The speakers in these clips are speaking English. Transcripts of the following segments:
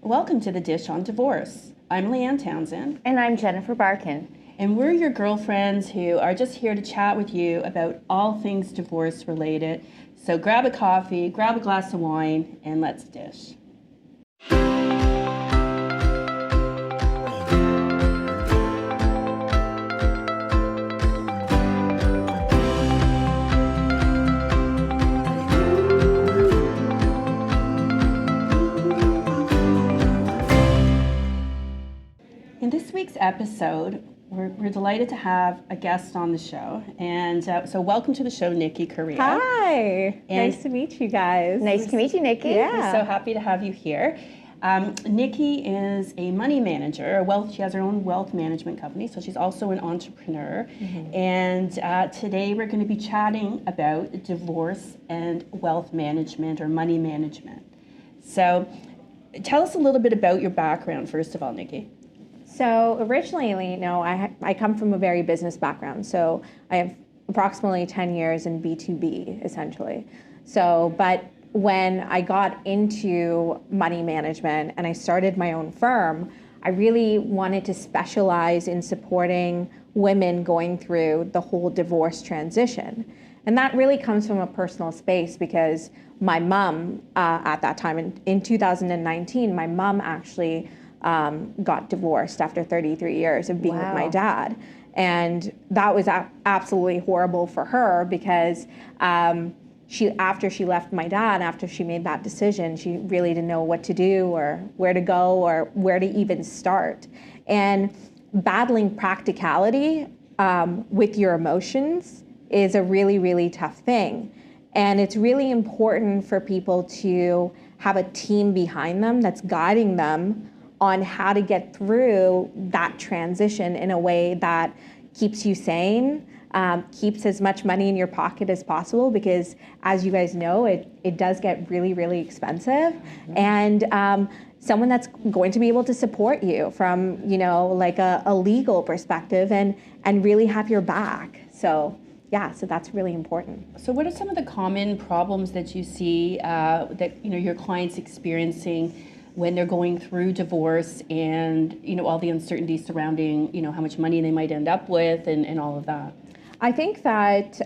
Welcome to the Dish on Divorce. I'm Leanne Townsend. And I'm Jennifer Barkin. And we're your girlfriends who are just here to chat with you about all things divorce related. So grab a coffee, grab a glass of wine, and let's dish. In this week's episode, we're delighted to have a guest on the show. And so welcome to the show, Nicky Correa. Hi. Nice to meet you guys. Nice to meet you, Nicky. Yeah. We're so happy to have you here. Nicky is a money manager, she has her own wealth management company, so she's also an entrepreneur. Mm-hmm. And today we're going to be chatting about divorce and wealth management or money management. So tell us a little bit about your background, first of all, Nicky. So originally, I come from a very business background. So I have approximately 10 years in B2B, essentially. But when I got into money management and I started my own firm, I really wanted to specialize in supporting women going through the whole divorce transition. And that really comes from a personal space because my mom, at that time, in 2019, my mom actually got divorced after 33 years of being with my dad. And that was absolutely horrible for her because after she left my dad, after she made that decision, she really didn't know what to do or where to go or where to even start. And battling practicality with your emotions is a really, really tough thing. And it's really important for people to have a team behind them that's guiding them on how to get through that transition in a way that keeps you sane, keeps as much money in your pocket as possible, because as you guys know, it does get really, really expensive. Mm-hmm. And someone that's going to be able to support you from, like a legal perspective and really have your back. So that's really important. So what are some of the common problems that you see that your clients experiencing when they're going through divorce and all the uncertainty surrounding how much money they might end up with and all of that? I think that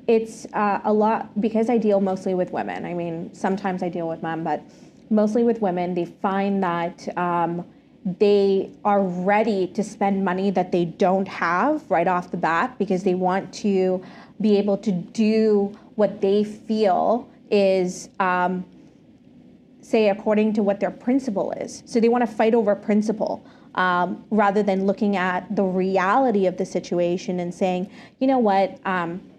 it's a lot, because I deal mostly with women. I mean, sometimes I deal with men, but mostly with women. They find that they are ready to spend money that they don't have right off the bat because they want to be able to do what they feel is say according to what their principle is. So they want to fight over principle rather than looking at the reality of the situation and saying, you know what,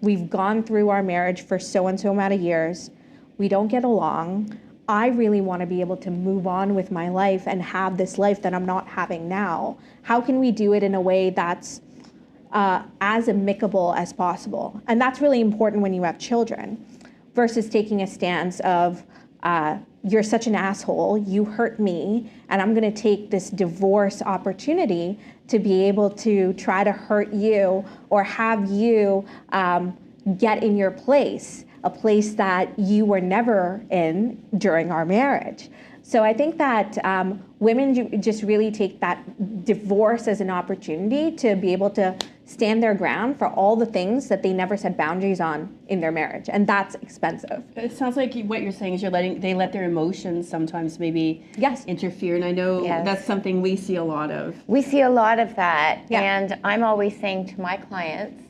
we've gone through our marriage for so and so amount of years. We don't get along. I really want to be able to move on with my life and have this life that I'm not having now. How can we do it in a way that's as amicable as possible? And that's really important when you have children versus taking a stance of, you're such an asshole, you hurt me, and I'm going to take this divorce opportunity to be able to try to hurt you or have you get in your place, a place that you were never in during our marriage. So I think that women just really take that divorce as an opportunity to be able to stand their ground for all the things that they never set boundaries on in their marriage, and that's expensive. It sounds like what you're saying is they let their emotions sometimes maybe interfere, and I know that's something we see a lot of. We see a lot of that, and I'm always saying to my clients,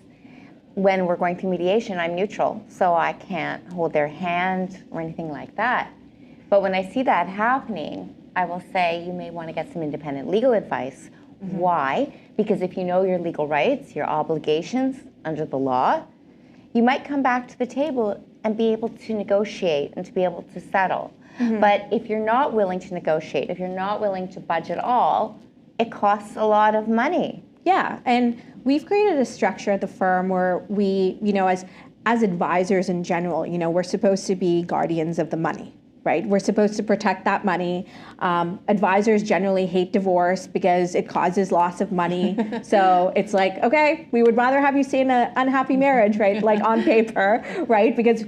when we're going through mediation, I'm neutral, so I can't hold their hand or anything like that. But when I see that happening, I will say you may want to get some independent legal advice. Mm-hmm. Why? Because if you know your legal rights, your obligations under the law, you might come back to the table and be able to negotiate and to be able to settle. Mm-hmm. But if you're not willing to negotiate, if you're not willing to budge at all, it costs a lot of money. Yeah, and we've created a structure at the firm where we, as advisors in general, we're supposed to be guardians of the money. Right? We're supposed to protect that money. Advisors generally hate divorce because it causes loss of money. So it's like, okay, we would rather have you stay in an unhappy marriage, right? Like on paper, right? Because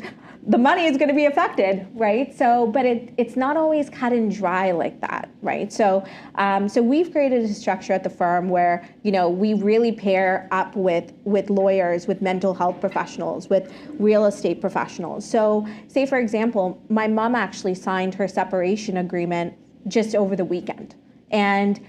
the money is going to be affected, right? So, but it's not always cut and dry like that, right? So, so we've created a structure at the firm where, you know, we really pair up with lawyers, with mental health professionals, with real estate professionals. So, say for example, my mom actually signed her separation agreement just over the weekend, and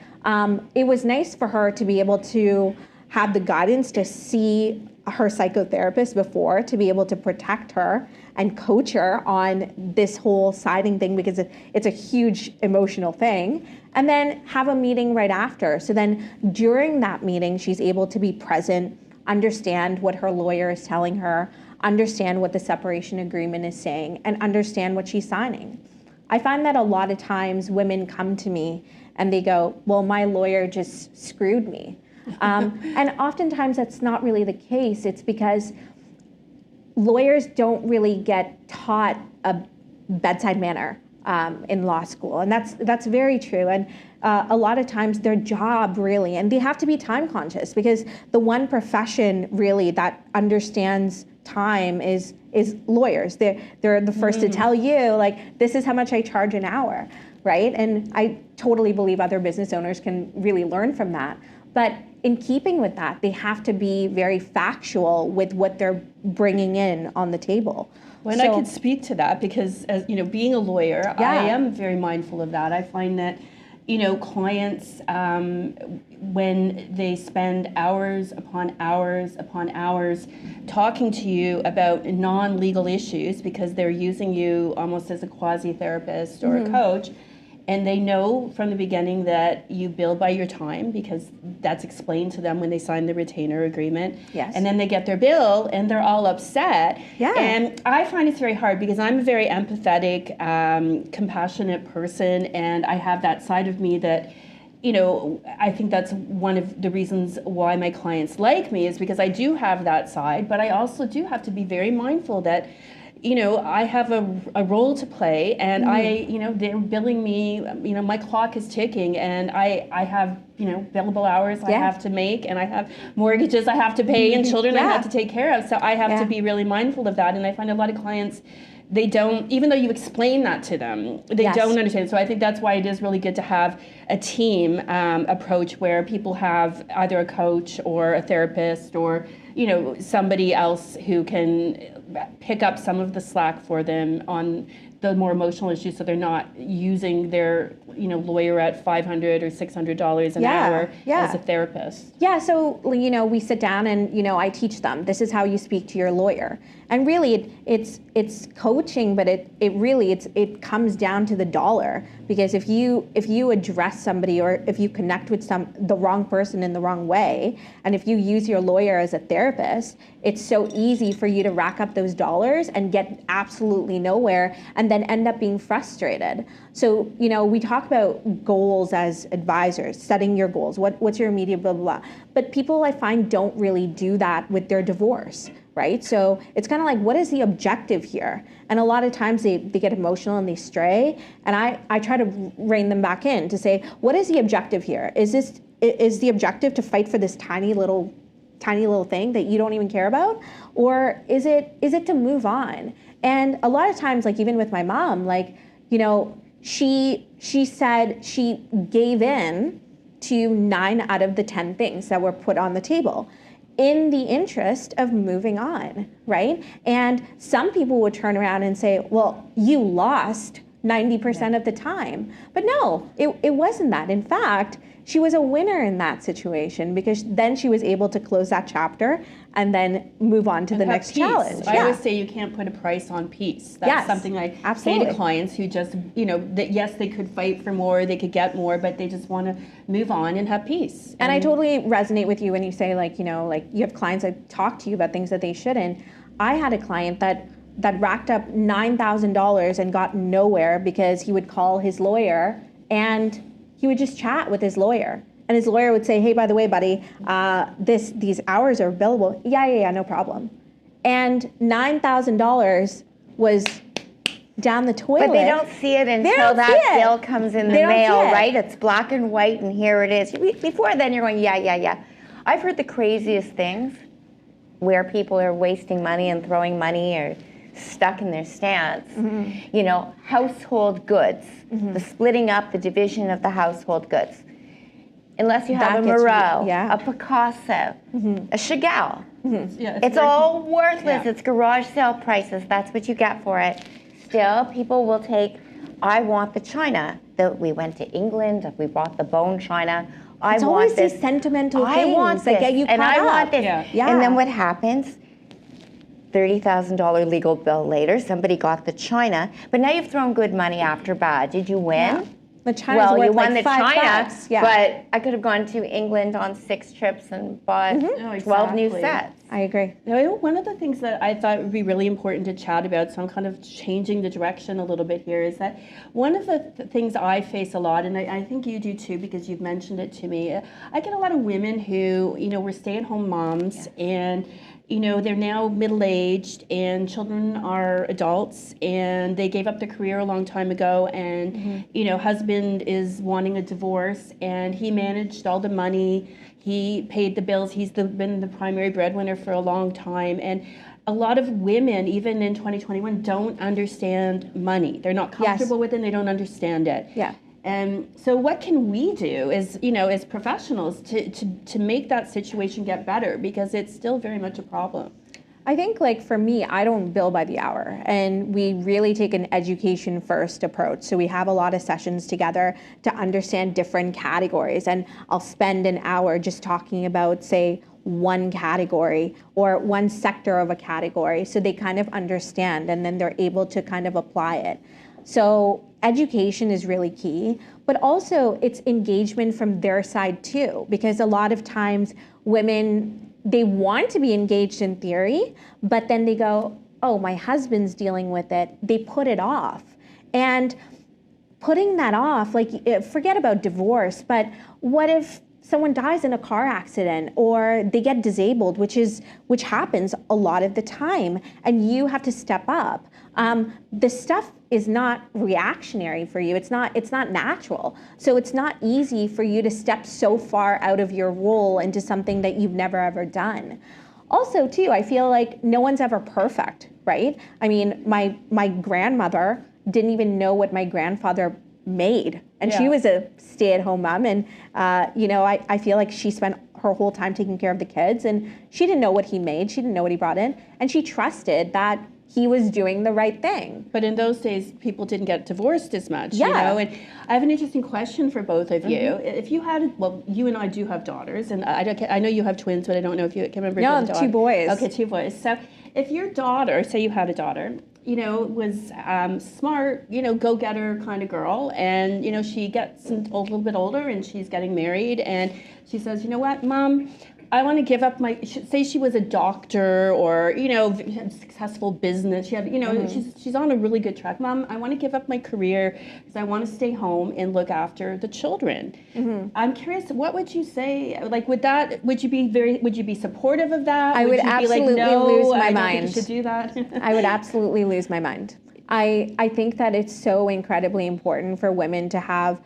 it was nice for her to be able to have the guidance to see her psychotherapist before, to be able to protect her and coach her on this whole siding thing, because it's a huge emotional thing, and then have a meeting right after. So then during that meeting, she's able to be present, understand what her lawyer is telling her, understand what the separation agreement is saying, and understand what she's signing. I find that a lot of times women come to me and they go, well, my lawyer just screwed me. And oftentimes that's not really the case. It's because lawyers don't really get taught a bedside manner in law school, and that's very true. And a lot of times their job really, and they have to be time conscious, because the one profession really that understands time is lawyers. They're the first to tell you, like, this is how much I charge an hour, right? And I totally believe other business owners can really learn from that. But in keeping with that, they have to be very factual with what they're bringing in on the table. Well, and I could speak to that because, as you know, being a lawyer, I am very mindful of that. I find that, you know, clients, when they spend hours upon hours upon hours talking to you about non-legal issues, because they're using you almost as a quasi-therapist or a coach, and they know from the beginning that you bill by your time, because that's explained to them when they sign the retainer agreement. Yes. And then they get their bill and they're all upset. Yeah. And I find it's very hard because I'm a very empathetic, compassionate person, and I have that side of me that, you know, I think that's one of the reasons why my clients like me, is because I do have that side, but I also do have to be very mindful that, you know, I have a role to play, and you know, they're billing me, you know, my clock is ticking, and I have, you know, billable hours I have to make, and I have mortgages I have to pay, and children I have to take care of, so I have to be really mindful of that. And I find a lot of clients, they don't, even though you explain that to them, they don't understand. So I think that's why it is really good to have a team approach where people have either a coach or a therapist, or, you know, somebody else who can pick up some of the slack for them on the more emotional issues, so they're not using their, you know, lawyer at $500 or $600 an hour as a therapist. Yeah, so, you know, we sit down and, you know, I teach them, this is how you speak to your lawyer. And really it's coaching, but it really comes down to the dollar, because if you address somebody, or if you connect with the wrong person in the wrong way, and if you use your lawyer as a therapist, it's so easy for you to rack up those dollars and get absolutely nowhere, and then end up being frustrated. So, you know, we talk about goals as advisors, setting your goals, what's your immediate blah, blah, blah. But people, I find, don't really do that with their divorce, right? So it's kind of like, what is the objective here? And a lot of times they get emotional and they stray, and I try to rein them back in to say, what is the objective here? Is the objective to fight for this tiny little thing that you don't even care about? Or is it to move on? And a lot of times, like even with my mom, like, you know, she said she gave in to 9 out of the 10 things that were put on the table in the interest of moving on, right? And some people would turn around and say, well, you lost 90% of the time. But no, it wasn't that. In fact, she was a winner in that situation, because then she was able to close that chapter and then move on to the next challenge. I always say you can't put a price on peace. That's something I say to clients who just, you know, that yes, they could fight for more, they could get more, but they just want to move on and have peace. And I totally resonate with you when you say, like, you know, like you have clients that talk to you about things that they shouldn't. I had a client that racked up $9,000 and got nowhere because he would call his lawyer and he would just chat with his lawyer. And his lawyer would say, hey, by the way, buddy, these hours are billable. Yeah, no problem. And $9,000 was down the toilet. But they don't see it until that bill comes in the mail, right? It's black and white, and here it is. Before then, you're going, yeah. I've heard the craziest things where people are wasting money and throwing money or stuck in their stance. You know, household goods, the splitting up, the division of the household goods. Unless you have a Moreau, a Picasso, a Chagall. It's all worthless. It's garage sale prices. That's what you get for it. Still, people will take, I want the china. We went to England, we bought the bone china. It's always these sentimental things that get you caught up. I want this. And then what happens? $30,000 legal bill later, somebody got the china, but now you've thrown good money after bad. Did you win? The China's worth you won like the China, $5. but I could have gone to England on 6 trips and bought 12 new sets. I agree. One of the things that I thought would be really important to chat about, so I'm kind of changing the direction a little bit here, is that one of the things I face a lot, and I think you do too because you've mentioned it to me, I get a lot of women who, you know, were stay-at-home moms and you know, they're now middle-aged and children are adults and they gave up their career a long time ago and, you know, husband is wanting a divorce and he managed all the money, he paid the bills, he's been the primary breadwinner for a long time. And a lot of women, even in 2021, don't understand money. They're not comfortable with it and they don't understand it. And so what can we do as, you know, as professionals to make that situation get better? Because it's still very much a problem. I think, like, for me, I don't bill by the hour, and we really take an education first approach. So we have a lot of sessions together to understand different categories, and I'll spend an hour just talking about, say, one category or one sector of a category so they kind of understand and then they're able to kind of apply it. So education is really key, but also it's engagement from their side too, because a lot of times women, they want to be engaged in theory, but then they go, oh, my husband's dealing with it. They put it off. And putting that off, like, forget about divorce, but what if someone dies in a car accident or they get disabled, which happens a lot of the time, and you have to step up. The stuff is not reactionary for you. It's not natural. So it's not easy for you to step so far out of your role into something that you've never ever done. Also, too, I feel like no one's ever perfect, right? I mean, my grandmother didn't even know what my grandfather made, and she was a stay-at-home mom, and you know, I feel like she spent her whole time taking care of the kids, and she didn't know what he made, she didn't know what he brought in, and she trusted that he was doing the right thing. But in those days, people didn't get divorced as much, you know? And I have an interesting question for both of you. If you had, well, you and I do have daughters, and I know you have twins, but I don't know if you can remember. No, 2 boys. Okay, 2 boys. So if your daughter, say you had a daughter, you know, was smart, you know, go-getter kind of girl, and, you know, she gets a little bit older and she's getting married, and she says, you know what, Mom, I want to give up my, say she was a doctor or, you know, successful business. She had, you know, she's on a really good track. Mom, I want to give up my career because I want to stay home and look after the children. I'm curious, what would you say? Like, would you be supportive of that? I would absolutely lose my mind. You should do that. I would absolutely lose my mind. I think that it's so incredibly important for women to have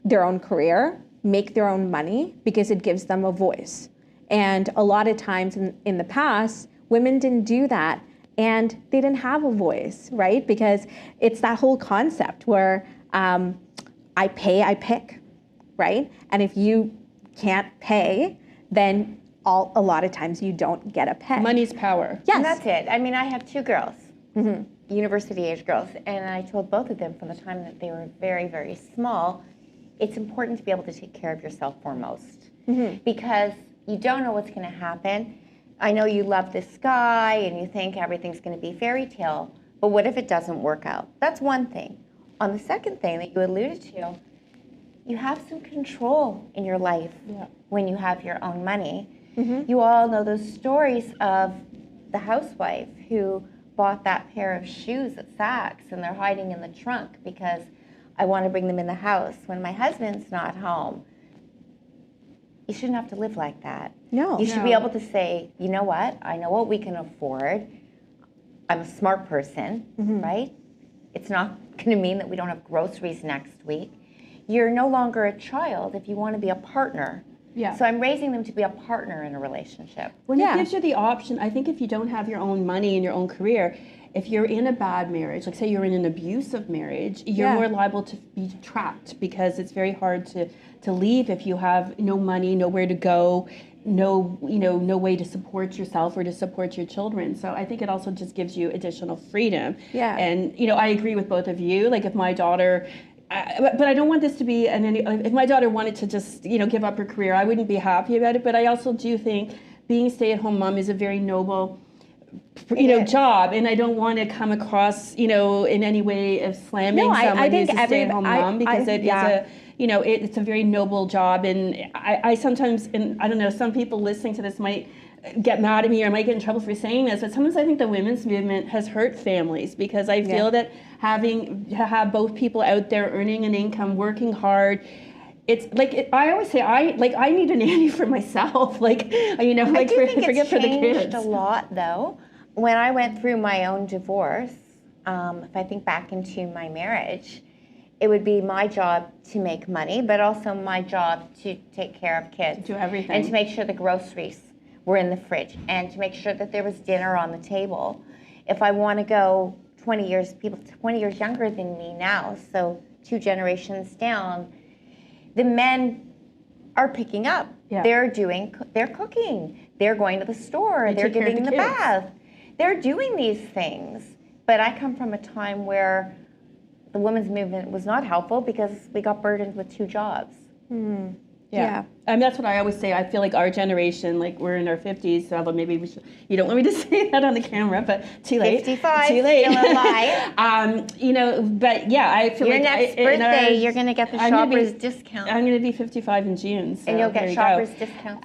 their own career, make their own money, because it gives them a voice. And a lot of times in the past, women didn't do that and they didn't have a voice, right? Because it's that whole concept where I pay, I pick, right? And if you can't pay, then a lot of times you don't get a pay. Money's power. Yes. And that's it. I mean, I have 2 girls, university age girls, and I told both of them from the time that they were very, very small, it's important to be able to take care of yourself foremost. Because you don't know what's going to happen. I know you love this guy and you think everything's going to be fairy tale, but what if it doesn't work out? That's one thing. On the second thing that you alluded to, you have some control in your life when you have your own money. You all know those stories of the housewife who bought that pair of shoes at Saks and they're hiding in the trunk because I want to bring them in the house when my husband's not home. You shouldn't have to live like that. No. You should be able to say, you know what? I know what we can afford. I'm a smart person, right? It's not going to mean that we don't have groceries next week. You're no longer a child if you want to be a partner. Yeah. So I'm raising them to be a partner in a relationship. When it gives you the option, I think if you don't have your own money and your own career, if you're in a bad marriage, like say you're in an abusive marriage, you're more liable to be trapped because it's very hard to leave if you have no money, nowhere to go, no way to support yourself or to support your children. So I think it also just gives you additional freedom. Yeah. And I agree with both of you. Like if my daughter, but I don't want this to be if my daughter wanted to just give up her career, I wouldn't be happy about it. But I also do think being a stay-at-home mom is a very noble job, and I don't want to come across in any way of slamming someone who's a stay-at-home mom, because it is a it's a very noble job. And I sometimes, and I don't know, some people listening to this might get mad at me or I might get in trouble for saying this, but sometimes I think the women's movement has hurt families, because I feel that having to have both people out there earning an income, working hard, it's like I always say, I need a nanny for myself. I do think it's changed a lot, though. When I went through my own divorce, if I think back into my marriage, it would be my job to make money, but also my job to take care of kids, to do everything, and to make sure the groceries were in the fridge, and to make sure that there was dinner on the table. If I want to go 20 years younger than me now, so 2 generations down, the men are picking up. Yeah. They're cooking. They're going to the store. They're giving the bath. They're doing these things. But I come from a time where the women's movement was not helpful because we got burdened with 2 jobs. Mm. Yeah. And that's what I always say. I feel like our generation, like we're in our 50s, so although maybe we should, you don't want me to say that on the camera, but too late. 55, too late. Still alive. But yeah, I feel your like next birthday, you're going to get the Shoppers discount. I'm going to be 55 in June. So and you'll get Shoppers discount.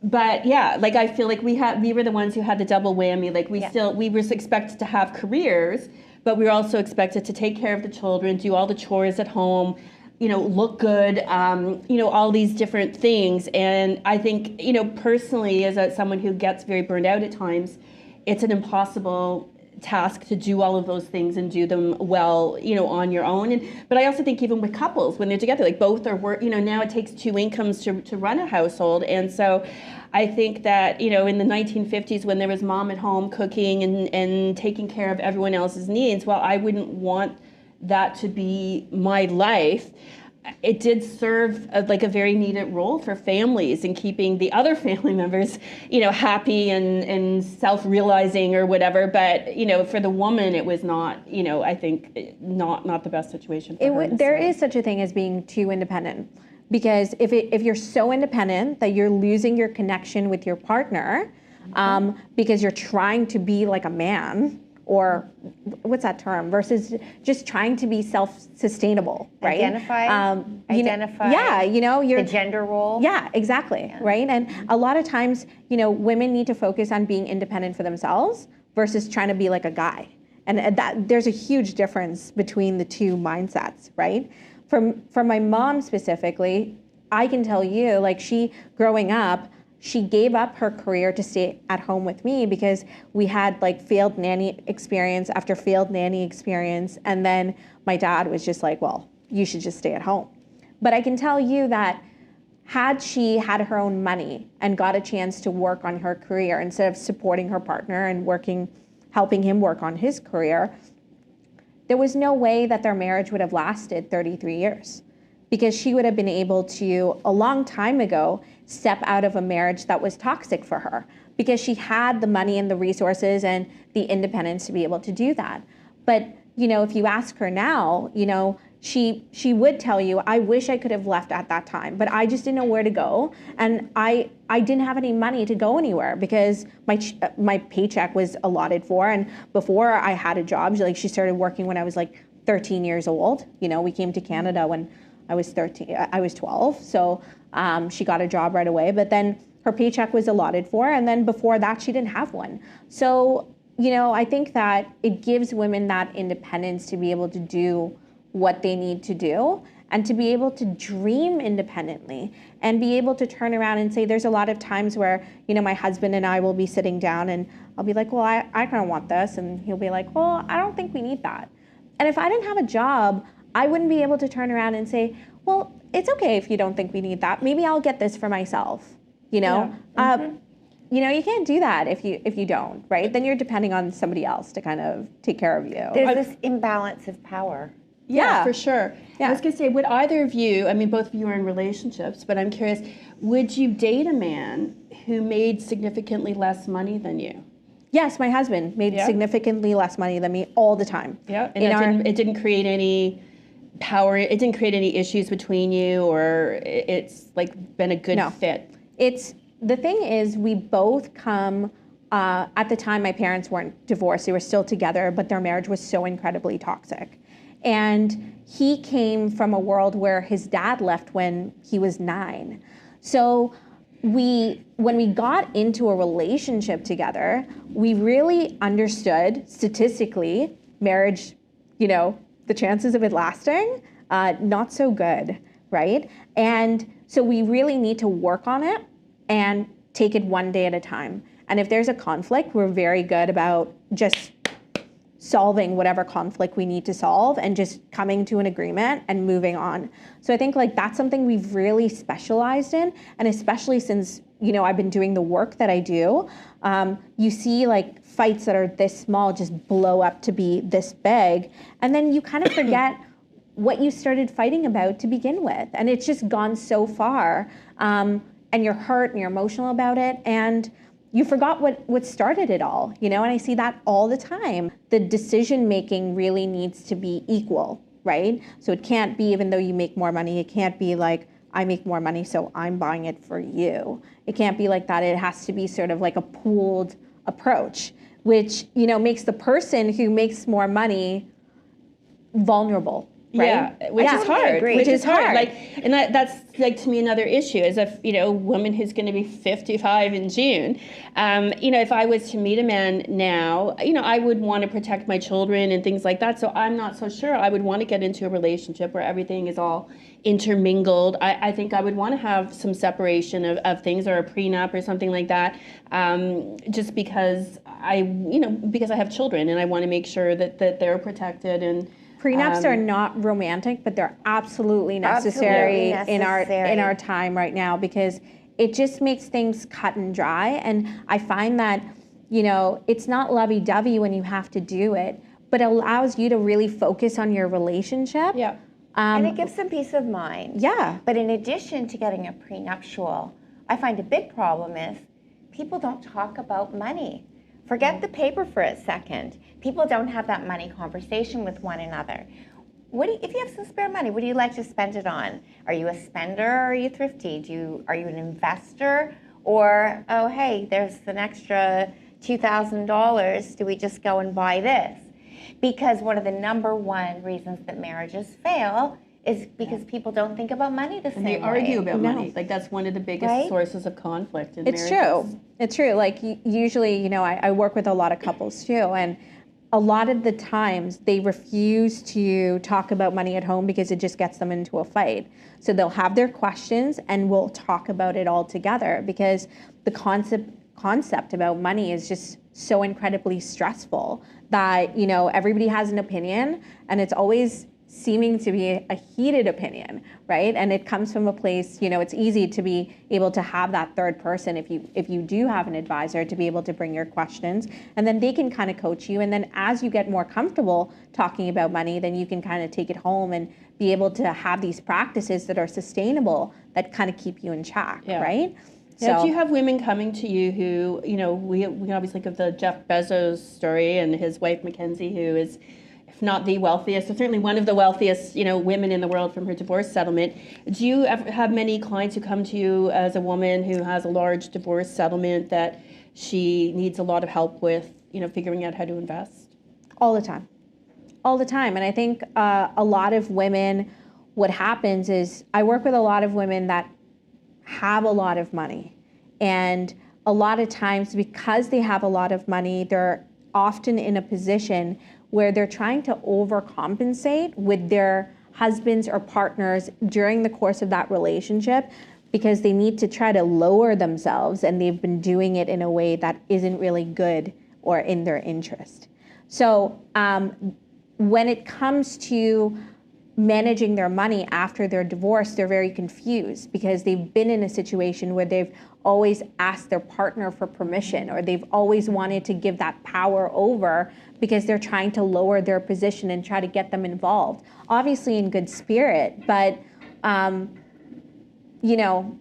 But yeah, like I feel like we were the ones who had the double whammy. Like we were expected to have careers, but we were also expected to take care of the children, do all the chores at home, look good, all these different things. And I think, personally, as someone who gets very burned out at times, it's an impossible task to do all of those things and do them well, on your own. But I also think even with couples, when they're together, like both are now it takes 2 incomes to run a household. And so I think that, in the 1950s, when there was mom at home cooking and taking care of everyone else's needs, well, I wouldn't want that to be my life. It did serve a very needed role for families in keeping the other family members, happy and self-realizing or whatever. But, for the woman, it was not, I think not the best situation for her. There is such a thing as being too independent, because if you're so independent that you're losing your connection with your partner, because you're trying to be like a man, or what's that term, versus just trying to be self-sustainable, right? Identify. Yeah, you're the gender role. Yeah, exactly, right? And a lot of times, women need to focus on being independent for themselves versus trying to be like a guy. And that there's a huge difference between the 2 mindsets, right? For my mom specifically, I can tell you, she growing up, she gave up her career to stay at home with me because we had failed nanny experience after failed nanny experience. And then my dad was just like, well, you should just stay at home. But I can tell you that had she had her own money and got a chance to work on her career instead of supporting her partner and helping him work on his career, there was no way that their marriage would have lasted 33 years. Because she would have been able to, a long time ago, step out of a marriage that was toxic for her, because she had the money and the resources and the independence to be able to do that. But, if you ask her now, she would tell you, I wish I could have left at that time, but I just didn't know where to go. And I didn't have any money to go anywhere because my paycheck was allotted for. And before I had a job, she started working when I was 13 years old. We came to Canada when I was 12. So she got a job right away, but then her paycheck was allotted for, and then before that she didn't have one. So, I think that it gives women that independence to be able to do what they need to do and to be able to dream independently and be able to turn around and say, there's a lot of times where, my husband and I will be sitting down and I'll be like, well, I kind of want this. And he'll be like, well, I don't think we need that. And if I didn't have a job, I wouldn't be able to turn around and say, well, it's okay if you don't think we need that. Maybe I'll get this for myself, you know? You know, you can't do that if you don't, right? Then you're depending on somebody else to kind of take care of you. There's this imbalance of power. Yeah, for sure. Yeah. I was going to say, would either of you, I mean, both of you are in relationships, but I'm curious, would you date a man who made significantly less money than you? Yes, my husband made significantly less money than me all the time. Yeah, and it didn't create any power, it didn't create any issues between you, or it's like been a good fit? The thing is, we both come, at the time my parents weren't divorced, they were still together, but their marriage was so incredibly toxic. And he came from a world where his dad left when he was 9. So when we got into a relationship together, we really understood statistically marriage, you know, the chances of it lasting, not so good, right? And so we really need to work on it and take it one day at a time. And if there's a conflict, we're very good about just solving whatever conflict we need to solve and just coming to an agreement and moving on. So I think like that's something we've really specialized in, and especially since, you know, I've been doing the work that I do, you see like fights that are this small just blow up to be this big, and then you kind of forget what you started fighting about to begin with, and it's just gone so far, and you're hurt and you're emotional about it, and you forgot what started it all, you know, and I see that all the time. The decision making really needs to be equal, right? So it can't be, even though you make more money, it can't be like, I make more money, so I'm buying it for you. It can't be like that. It has to be sort of like a pooled approach, which, you know, makes the person who makes more money vulnerable. Right? Yeah, which is hard. Which is hard. Like, and that's like to me another issue is if, you know, a woman who's going to be 55 in June, you know, if I was to meet a man now, you know, I would want to protect my children and things like that. So I'm not so sure I would want to get into a relationship where everything is all intermingled. I think I would want to have some separation of things, or a prenup or something like that, just because because I have children and I want to make sure that they're protected. And prenups are not romantic, but they're absolutely necessary, in our time right now, because it just makes things cut and dry. And I find that, you know, it's not lovey-dovey when you have to do it, but it allows you to really focus on your relationship. Yeah. And it gives some peace of mind. Yeah. But in addition to getting a prenuptial, I find a big problem is people don't talk about money. Forget the paper for a second. People don't have that money conversation with one another. If you have some spare money, what do you like to spend it on? Are you a spender or are you thrifty? Are you an investor? Or, oh, hey, there's an extra $2,000. Do we just go and buy this? Because one of the number one reasons that marriages fail is because people don't think about money the same way. And they argue about money. Like that's one of the biggest sources of conflict in marriages. It's true. Like usually, you know, I work with a lot of couples too, and a lot of the times they refuse to talk about money at home because it just gets them into a fight. So they'll have their questions and we'll talk about it all together, because the concept about money is just so incredibly stressful that, you know, everybody has an opinion, and it's always seeming to be a heated opinion, right? And it comes from a place, you know, it's easy to be able to have that third person if you do have an advisor, to be able to bring your questions, and then they can kind of coach you. And then as you get more comfortable talking about money, then you can kind of take it home and be able to have these practices that are sustainable, that kind of keep you in check, right? Yeah, so, do you have women coming to you who, you know, we always think of the Jeff Bezos story and his wife Mackenzie, who is, if not the wealthiest, so certainly one of the wealthiest, you know, women in the world from her divorce settlement. Do you ever have many clients who come to you as a woman who has a large divorce settlement that she needs a lot of help with, you know, figuring out how to invest? All the time. And I think a lot of women, what happens is I work with a lot of women that have a lot of money. And a lot of times, because they have a lot of money, they're often in a position where they're trying to overcompensate with their husbands or partners during the course of that relationship, because they need to try to lower themselves, and they've been doing it in a way that isn't really good or in their interest. So when it comes to managing their money after their divorce, they're very confused because they've been in a situation where they've always asked their partner for permission, or they've always wanted to give that power over because they're trying to lower their position and try to get them involved. Obviously in good spirit, but you know,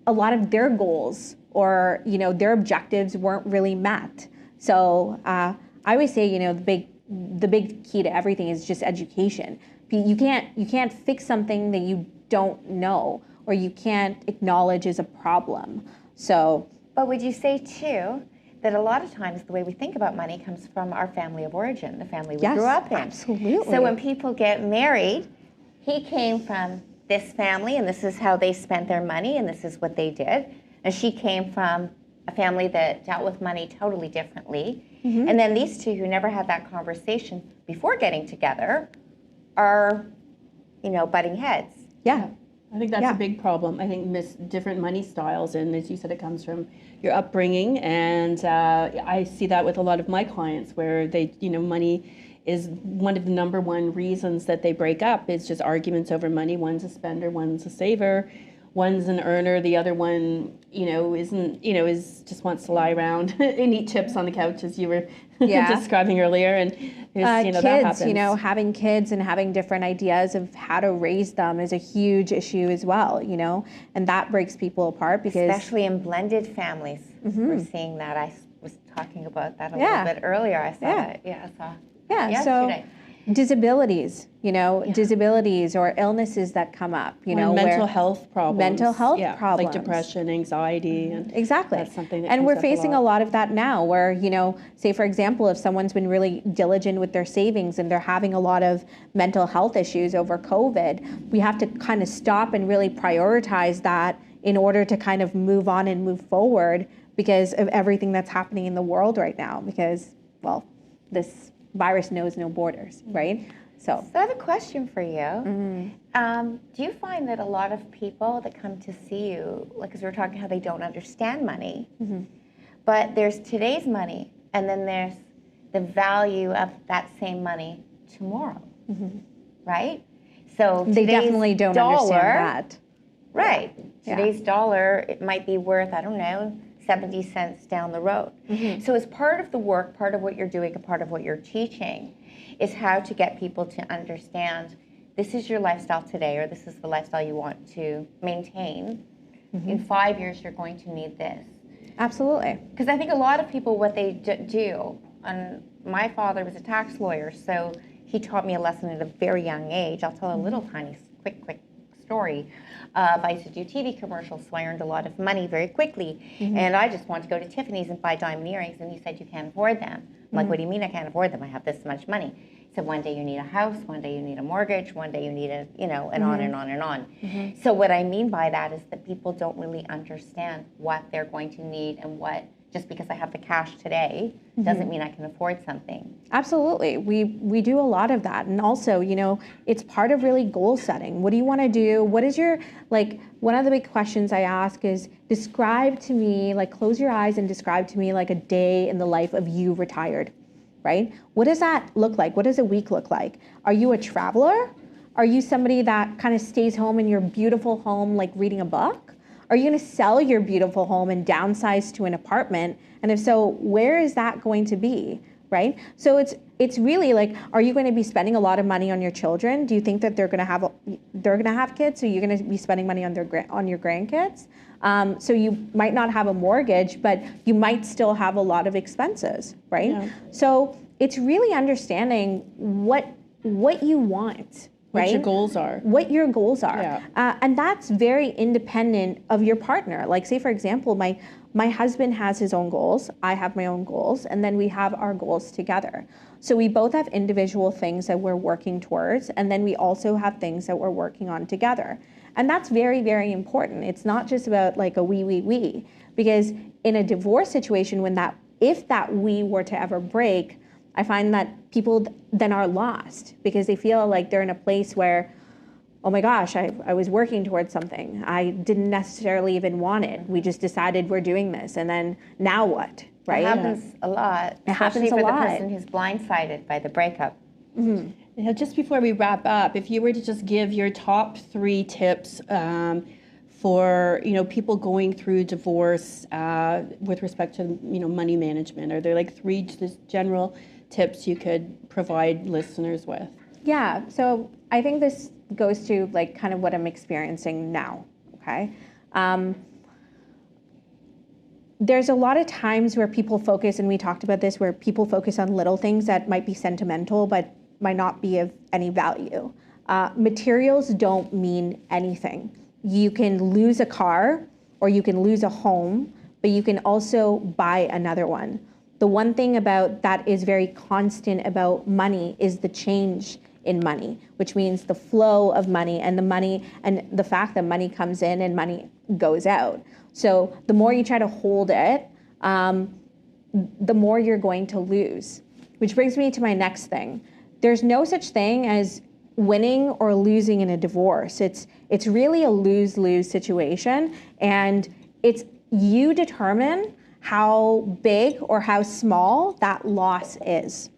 a lot of their goals or, you know, their objectives weren't really met. So I always say, you know, the big key to everything is just education. You can't fix something that you don't know or you can't acknowledge as a problem. So, but would you say too that a lot of times the way we think about money comes from our family of origin, the family we grew up in? Absolutely. So when people get married, he came from this family and this is how they spent their money and this is what they did. And she came from a family that dealt with money totally differently. Mm-hmm. And then these two who never had that conversation before getting together are, you know, butting heads. Yeah. I think that's a big problem. I think different money styles, and as you said, it comes from your upbringing, and I see that with a lot of my clients where they, you know, money is one of the number one reasons that they break up. Is just arguments over money. One's a spender, one's a saver, one's an earner, the other one, you know, isn't, you know, is just wants to lie around and eat chips on the couch, as you were describing earlier. And there's, you know, kids, that happens. you know, having kids and having different ideas of how to raise them is a huge issue as well, you know, and that breaks people apart because especially in blended families, we're seeing that. I was talking about that a little bit earlier. I saw that. I saw. Yesterday. So disabilities, you know, disabilities or illnesses that come up, you know, mental health problems. Mental health problems. Like depression, anxiety. And exactly. That's something that and comes we're up facing a lot of that now where, you know, say for example, if someone's been really diligent with their savings and they're having a lot of mental health issues over COVID, we have to kind of stop and really prioritize that in order to kind of move on and move forward because of everything that's happening in the world right now because, well, this virus knows no borders, right? So I have a question for you. Do you find that a lot of people that come to see you, like as we were talking how they don't understand money, but there's today's money and then there's the value of that same money tomorrow, right? So they definitely don't understand that. Right. Today's dollar, it might be worth, I don't know, 70 cents down the road. So as part of the work, part of what you're doing, a part of what you're teaching is how to get people to understand this is your lifestyle today or this is the lifestyle you want to maintain. In 5 years, you're going to need this. Absolutely. Because I think a lot of people, what they do, and my father was a tax lawyer, so he taught me a lesson at a very young age. I'll tell a little tiny, quick story. I used to do TV commercials, so I earned a lot of money very quickly. And I just wanted to go to Tiffany's and buy diamond earrings, and he said, you can't afford them. I'm like, what do you mean I can't afford them? I have this much money. He said, one day you need a house, one day you need a mortgage, one day you need a, you know, and on and on and on. So what I mean by that is that people don't really understand what they're going to need and what, just because I have the cash today doesn't mean I can afford something. Absolutely. We do a lot of that. And also, you know, it's part of really goal setting. What do you want to do? What is your, like, one of the big questions I ask is describe to me, like close your eyes and describe to me like a day in the life of you retired, right? What does that look like? What does a week look like? Are you a traveler? Are you somebody that kind of stays home in your beautiful home, like reading a book? Are you going to sell your beautiful home and downsize to an apartment? And if so, where is that going to be, right? So it's really like, are you going to be spending a lot of money on your children? Do you think that they're going to have kids? So you're going to be spending money on your grandkids? So you might not have a mortgage, but you might still have a lot of expenses, right? Yeah. So it's really understanding what you want. Right? What your goals are. What your goals are. Yeah. And that's very independent of your partner. Like say, for example, my husband has his own goals, I have my own goals, and then we have our goals together. So we both have individual things that we're working towards, and then we also have things that we're working on together. And that's very, very important. It's not just about like a we, because in a divorce situation, if that we were to ever break, I find that people then are lost because they feel like they're in a place where, oh my gosh, I was working towards something. I didn't necessarily even want it. We just decided we're doing this. And then now what, right? It happens a lot. It happens a especially for lot. the person who's blindsided by the breakup. Now, just before we wrap up, if you were to just give your top 3 tips for people going through divorce with respect to money management, are there like 3 just general tips you could provide listeners with? Yeah, so I think this goes to like kind of what I'm experiencing now, okay? There's a lot of times where people focus, and we talked about this, where people focus on little things that might be sentimental but might not be of any value. Materials don't mean anything. You can lose a car or you can lose a home, but you can also buy another one. The one thing about that is very constant about money is the change in money, which means the flow of money and the fact that money comes in and money goes out. So the more you try to hold it, the more you're going to lose. Which brings me to my next thing. There's no such thing as winning or losing in a divorce. It's really a lose-lose situation, and it's you determine how big or how small that loss is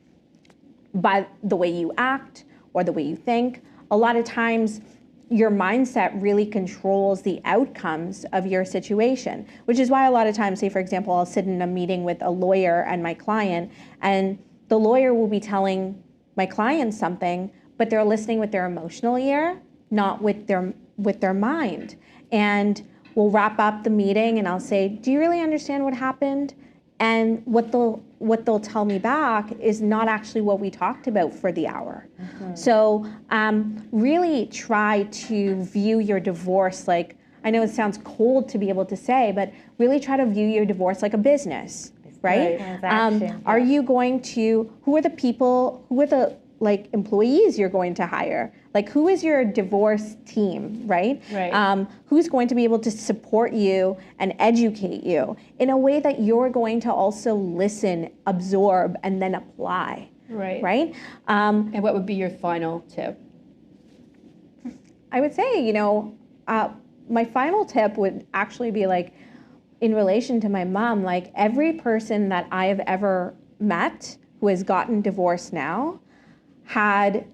by the way you act or the way you think. A lot of times your mindset really controls the outcomes of your situation, which is why a lot of times, say for example, I'll sit in a meeting with a lawyer and my client, and the lawyer will be telling my client something, but they're listening with their emotional ear, not with their mind. And we'll wrap up the meeting and I'll say, do you really understand what happened? And what they'll tell me back is not actually what we talked about for the hour. Mm-hmm. So really try to view your divorce like, I know it sounds cold to be able to say, but really try to view your divorce like a business, right? Are you going to, who are the employees you're going to hire? Like, who is your divorce team, right? Who's going to be able to support you and educate you in a way that you're going to also listen, absorb, and then apply, right? And what would be your final tip? I would say, my final tip would actually be like, in relation to my mom, like every person that I have ever met who has gotten divorced now had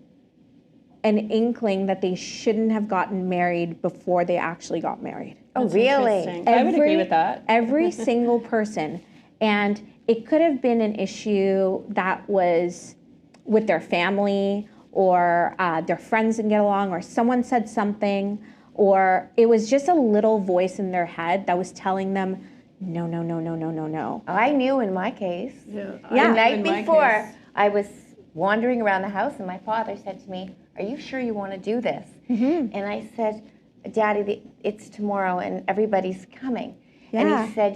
an inkling that they shouldn't have gotten married before they actually got married. Oh, really? I would agree with that. Every single person. And it could have been an issue that was with their family, or their friends didn't get along, or someone said something, or it was just a little voice in their head that was telling them, no, no, no, no, no, no, no. I knew in my case. Yeah. The night before, I was wandering around the house and my father said to me, are you sure you want to do this? Mm-hmm. And I said, Daddy, it's tomorrow and everybody's coming. Yeah. And he said,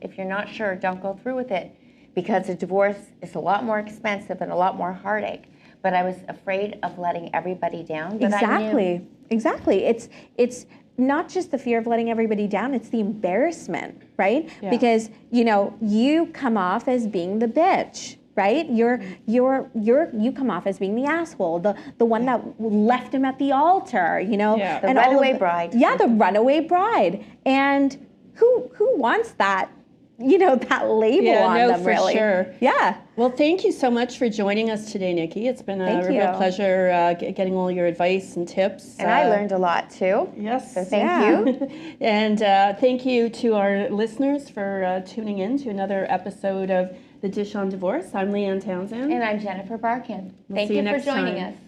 if you're not sure, don't go through with it, because a divorce is a lot more expensive and a lot more heartache. But I was afraid of letting everybody down. But Exactly. It's not just the fear of letting everybody down, it's the embarrassment, right? Yeah. Because, you come off as being the bitch, right? You come off as being the asshole, the one that left him at the altar, The runaway bride. Yeah, the runaway bride. And who wants that? That label on them, really. Sure. Yeah. Well, thank you so much for joining us today, Nicky. It's been a real pleasure getting all your advice and tips. And I learned a lot, too. Yes. So thank you. And thank you to our listeners for tuning in to another episode of The Dish on Divorce. I'm Leanne Townsend. And I'm Jennifer Barkin. We'll Thank see you you for next joining time. us.